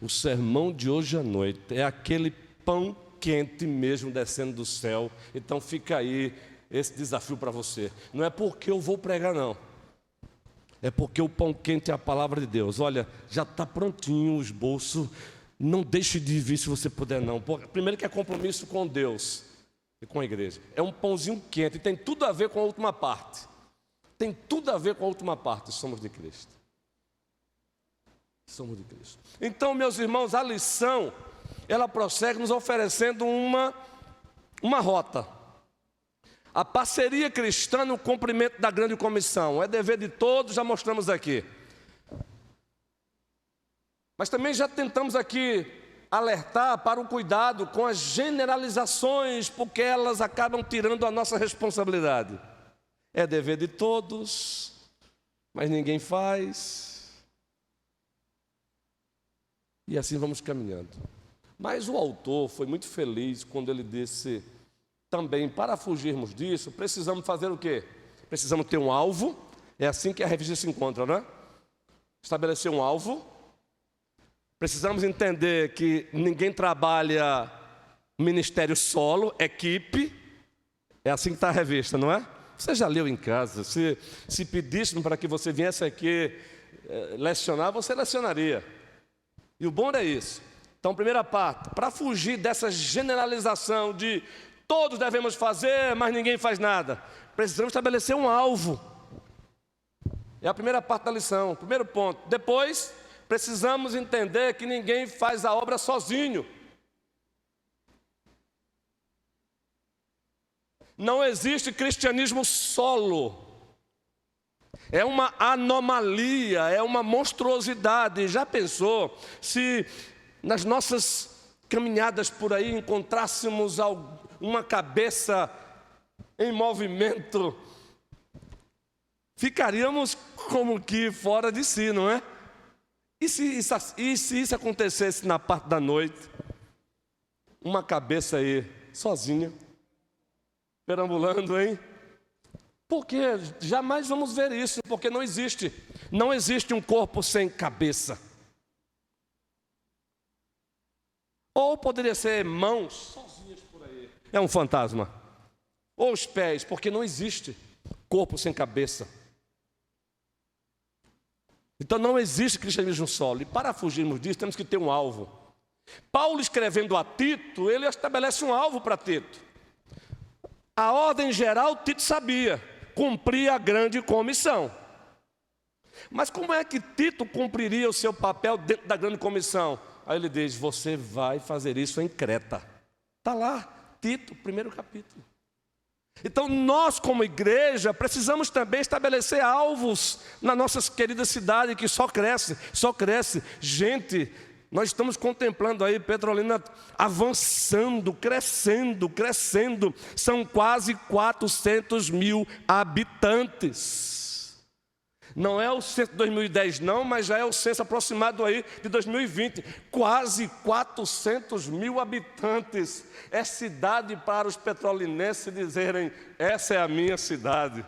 O sermão de hoje à noite é aquele pão quente mesmo descendo do céu. Então fica aí esse desafio para você. Não é porque eu vou pregar não, é porque o pão quente é a palavra de Deus. Olha, já está prontinho o esboço. Não deixe de vir se você puder não. Primeiro que é compromisso com Deus e com a igreja. É um pãozinho quente e tem tudo a ver com a última parte. Tem tudo a ver com a última parte. Somos de Cristo. Somos de Cristo. Então, meus irmãos, a lição, ela prossegue nos oferecendo uma rota. A parceria cristã no cumprimento da grande comissão. É dever de todos, já mostramos aqui. Mas também já tentamos aqui alertar para o cuidado com as generalizações, porque elas acabam tirando a nossa responsabilidade. É dever de todos, mas ninguém faz. E assim vamos caminhando. Mas o autor foi muito feliz quando ele disse também, para fugirmos disso, precisamos fazer o quê? Precisamos ter um alvo. É assim que a revista se encontra, não é? Estabelecer um alvo. Precisamos entender que ninguém trabalha ministério solo, equipe. É assim que está a revista, não é? Você já leu em casa. Se pedíssemos para que você viesse aqui lecionar, você lecionaria. E o bom é isso. Então, primeira parte, para fugir dessa generalização de todos devemos fazer, mas ninguém faz nada, precisamos estabelecer um alvo. É a primeira parte da lição, primeiro ponto. Depois, precisamos entender que ninguém faz a obra sozinho. Não existe cristianismo solo. É uma anomalia, é uma monstruosidade. Já pensou se nas nossas caminhadas por aí encontrássemos uma cabeça em movimento? Ficaríamos como que fora de si, não é? E se isso acontecesse na parte da noite? Uma cabeça aí, sozinha, perambulando, hein? Porque jamais vamos ver isso, porque não existe um corpo sem cabeça. Ou poderia ser mãos sozinhas por aí, é um fantasma. Ou os pés, porque não existe corpo sem cabeça. Então não existe cristianismo solo. E para fugirmos disso, temos que ter um alvo. Paulo, escrevendo a Tito, ele estabelece um alvo para Tito. A ordem geral, Tito sabia, cumprir a grande comissão. Mas como é que Tito cumpriria o seu papel dentro da grande comissão? Aí ele diz, você vai fazer isso em Creta. Está lá, Tito, primeiro capítulo. Então nós como igreja precisamos também estabelecer alvos na nossa querida cidade que só cresce, só cresce. Gente, nós estamos contemplando aí Petrolina avançando, crescendo, crescendo. São quase 400 mil habitantes. Não é o censo de 2010 não, mas já é o censo aproximado aí de 2020. Quase 400 mil habitantes. É cidade para os petrolinenses dizerem, essa é a minha cidade.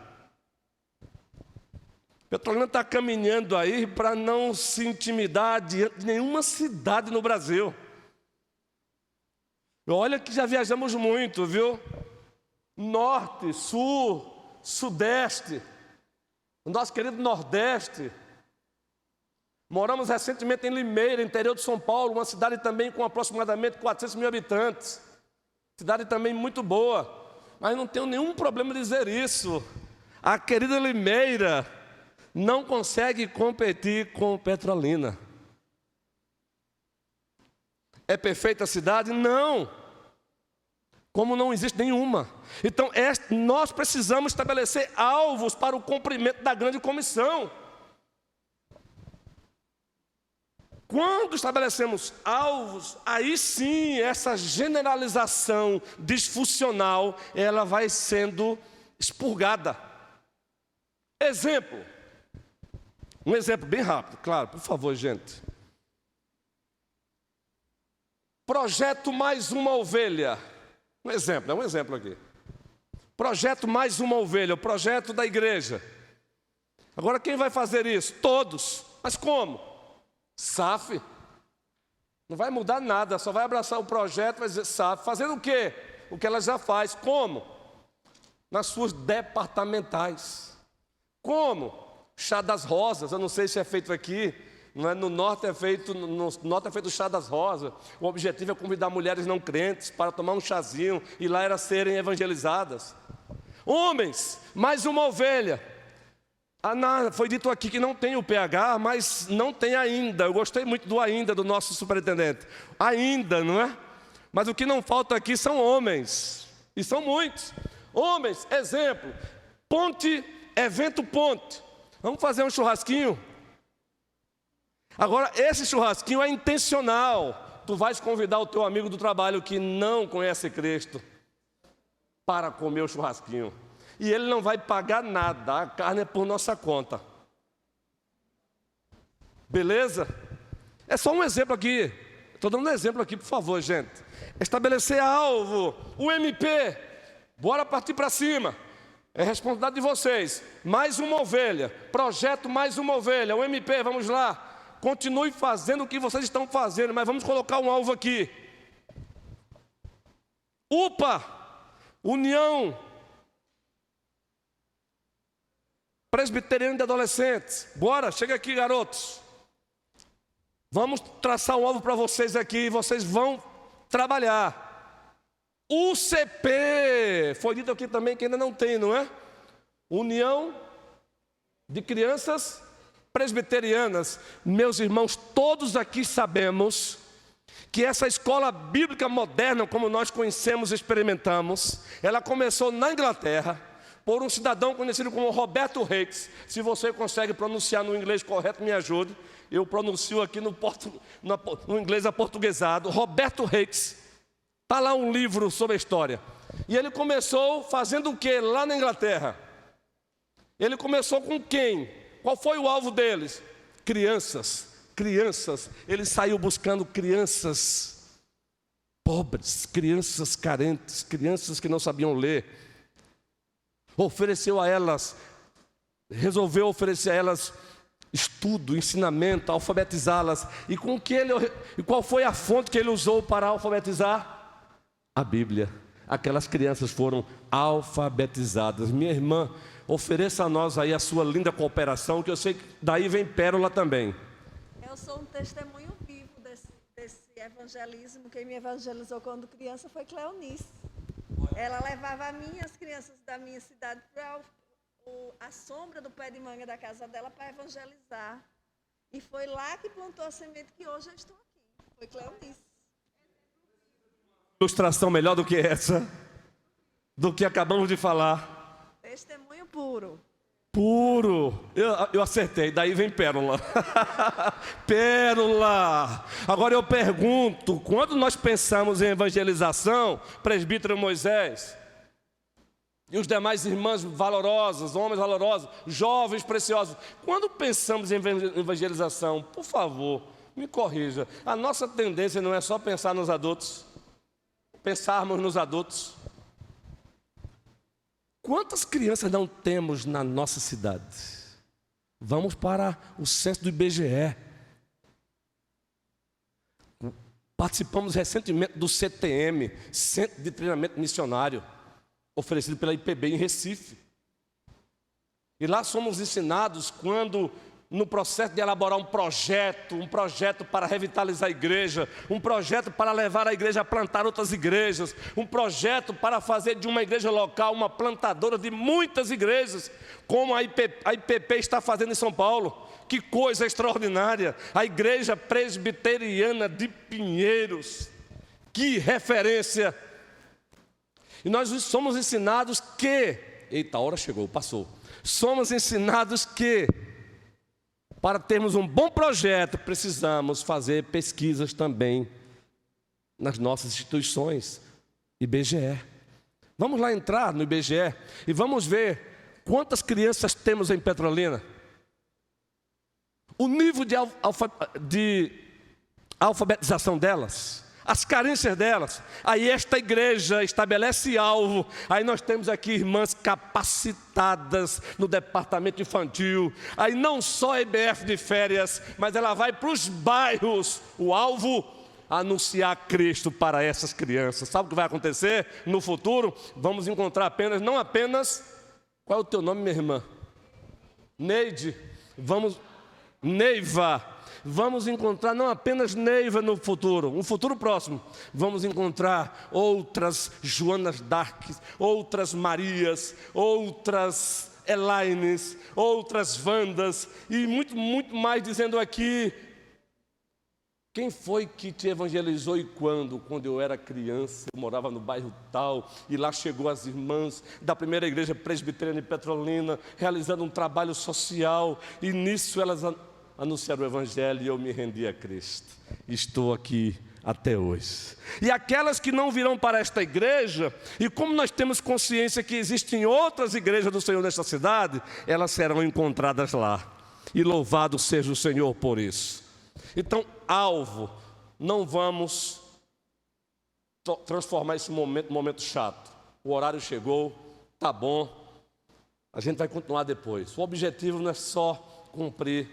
Petrolina está caminhando aí para não se intimidar diante de nenhuma cidade no Brasil. Olha que já viajamos muito, viu? Norte, sul, sudeste. O nosso querido Nordeste. Moramos recentemente em Limeira, interior de São Paulo, uma cidade também com aproximadamente 400 mil habitantes. Cidade também muito boa. Mas não tenho nenhum problema em dizer isso. A querida Limeira não consegue competir com Petrolina. É perfeita a cidade? Não. Como não existe nenhuma. Então, nós precisamos estabelecer alvos para o cumprimento da grande comissão. Quando estabelecemos alvos, aí sim, essa generalização disfuncional, ela vai sendo expurgada. Exemplo. Um exemplo bem rápido, claro, por favor, gente. Projeto Mais Uma Ovelha. Um exemplo aqui. Projeto Mais Uma Ovelha, o projeto da igreja. Agora quem vai fazer isso? Todos. Mas como? SAF. Não vai mudar nada, só vai abraçar o projeto e vai dizer SAF. Fazendo o quê? O que ela já faz. Como? Nas suas departamentais. Como? Chá das Rosas, eu não sei se é feito aqui. Não é? No norte é feito o chá das rosas. O objetivo é convidar mulheres não crentes para tomar um chazinho e lá era serem evangelizadas. Homens, mais uma ovelha. Foi dito aqui que não tem o PH, mas não tem ainda. Eu gostei muito do ainda do nosso superintendente. Ainda, não é? Mas o que não falta aqui são homens. E são muitos. Homens, exemplo. Ponte, evento ponte. Vamos fazer um churrasquinho? Agora, esse churrasquinho é intencional. Tu vais convidar o teu amigo do trabalho que não conhece Cristo para comer o churrasquinho. E ele não vai pagar nada, a carne é por nossa conta. Beleza? É só um exemplo aqui. Estou dando um exemplo aqui, por favor, gente. Estabelecer alvo. O MP, bora partir para cima. É responsabilidade de vocês. Mais uma ovelha. Projeto Mais Uma Ovelha. O MP, vamos lá. Continue fazendo o que vocês estão fazendo, mas vamos colocar um alvo aqui. UPA, União Presbiteriana de Adolescentes. Bora, chega aqui, garotos. Vamos traçar um alvo para vocês aqui e vocês vão trabalhar. UCP, foi dito aqui também que ainda não tem, não é? União de Crianças Presbiterianas. Meus irmãos, todos aqui sabemos que essa escola bíblica moderna, como nós conhecemos e experimentamos, ela começou na Inglaterra, por um cidadão conhecido como Roberto Reis. Se você consegue pronunciar no inglês correto, me ajude. Eu pronuncio aqui no inglês aportuguesado. Roberto Reis. Está lá um livro sobre a história. E ele começou fazendo o que lá na Inglaterra? Ele começou com quem? Qual foi o alvo deles? Crianças. Crianças. Ele saiu buscando crianças pobres, crianças carentes, crianças que não sabiam ler. Ofereceu a elas, resolveu oferecer a elas estudo, ensinamento, alfabetizá-las. E qual foi a fonte que ele usou para alfabetizar? A Bíblia. Aquelas crianças foram alfabetizadas. Minha irmã, ofereça a nós aí a sua linda cooperação, que eu sei que daí vem pérola também. Eu sou um testemunho vivo desse evangelho. evangelismo, quem me evangelizou quando criança foi Cleonice. Ela levava as crianças da minha cidade para a sombra do pé de manga da casa dela para evangelizar. E foi lá que plantou a semente que hoje eu estou aqui. Foi Cleonice. Ilustração melhor do que essa, do que acabamos de falar. Testemunho puro. Puro. Eu acertei, daí vem pérola. Pérola. Agora eu pergunto, quando nós pensamos em evangelização, presbítero Moisés e os demais irmãs valorosas, homens valorosos, jovens preciosos, quando pensamos em evangelização, por favor, me corrija, a nossa tendência não é só pensar nos adultos, pensarmos nos adultos. Quantas crianças não temos na nossa cidade? Vamos para o censo do IBGE. Participamos recentemente do CTM, Centro de Treinamento Missionário, oferecido pela IPB em Recife. E lá somos ensinados quando, no processo de elaborar um projeto para revitalizar a igreja, um projeto para levar a igreja a plantar outras igrejas, um projeto para fazer de uma igreja local uma plantadora de muitas igrejas, como a IPP está fazendo em São Paulo. Que coisa extraordinária! A Igreja Presbiteriana de Pinheiros, que referência! E nós somos ensinados que, eita, a hora chegou, passou. Somos ensinados que, para termos um bom projeto, precisamos fazer pesquisas também nas nossas instituições, IBGE. Vamos lá entrar no IBGE e vamos ver quantas crianças temos em Petrolina. O nível de alfabetização delas, as carências delas. Aí esta igreja estabelece alvo. Aí nós temos aqui irmãs capacitadas no departamento infantil. Aí não só a EBF de férias, mas ela vai para os bairros. O alvo, anunciar Cristo para essas crianças. Sabe o que vai acontecer no futuro? Vamos encontrar não apenas, qual é o teu nome, minha irmã? Neide. Neiva. Vamos encontrar não apenas Neiva no futuro, um futuro próximo. Vamos encontrar outras Joanas Darks, outras Marias, outras Elaines, outras Wandas e muito, muito mais, dizendo aqui: quem foi que te evangelizou e quando? Quando eu era criança, eu morava no bairro tal, e lá chegou as irmãs da primeira igreja presbiteriana de Petrolina, realizando um trabalho social, e nisso elas anunciaram o evangelho e eu me rendi a Cristo. Estou aqui até hoje. E aquelas que não virão para esta igreja, e como nós temos consciência que existem outras igrejas do Senhor nesta cidade, elas serão encontradas lá. E louvado seja o Senhor por isso. Então, alvo, não vamos transformar esse momento chato. O horário chegou, tá bom, a gente vai continuar depois. O objetivo não é só cumprir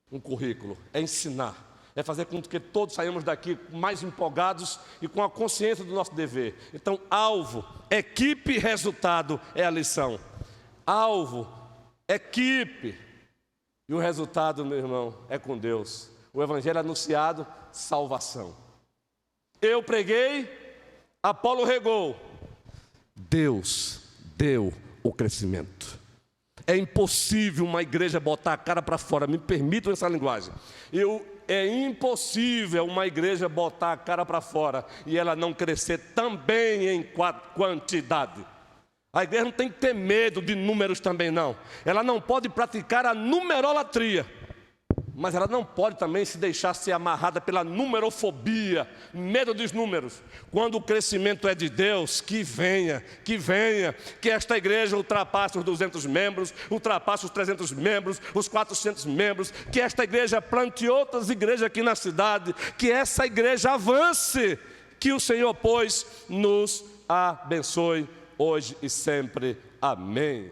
um currículo, é ensinar, é fazer com que todos saímos daqui mais empolgados e com a consciência do nosso dever. Então, alvo, equipe, resultado é a lição. Alvo, equipe, e o resultado, meu irmão, é com Deus. O evangelho anunciado, salvação. Eu preguei, Apolo regou, Deus deu o crescimento. É impossível uma igreja botar a cara para fora, me permitam essa linguagem. É impossível uma igreja botar a cara para fora e ela não crescer também em quantidade. A igreja não tem que ter medo de números também, não. Ela não pode praticar a numerolatria, mas ela não pode também se deixar ser amarrada pela numerofobia, medo dos números. Quando o crescimento é de Deus, que venha, que esta igreja ultrapasse os 200 membros, ultrapasse os 300 membros, os 400 membros, que esta igreja plante outras igrejas aqui na cidade, que essa igreja avance, que o Senhor, pois, nos abençoe hoje e sempre. Amém.